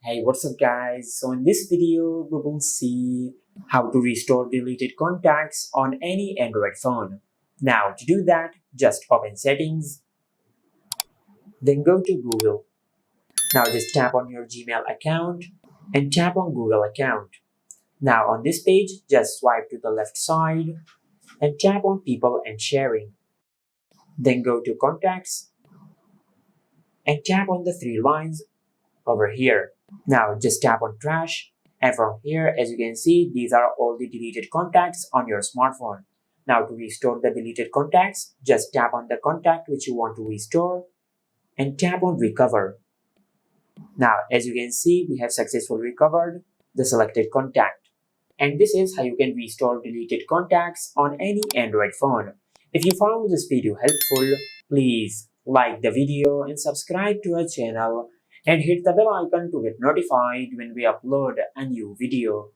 Hey, what's up guys? So in this video, we will see how to restore deleted contacts on any Android phone. Now to do that, just open settings, then go to Google. Now just tap on your Gmail account and tap on Google account. Now on this page, just swipe to the left side and tap on people and sharing. Then go to contacts and tap on the three lines over here. Now just tap on trash, and from here, as you can see, these are all the deleted contacts on your smartphone. Now to restore the deleted contacts, just tap on the contact which you want to restore and tap on recover. Now as you can see, we have successfully recovered the selected contact. And this is how you can restore deleted contacts on any Android phone. If you found this video helpful, please like the video and subscribe to our channel and hit the bell icon to get notified when we upload a new video.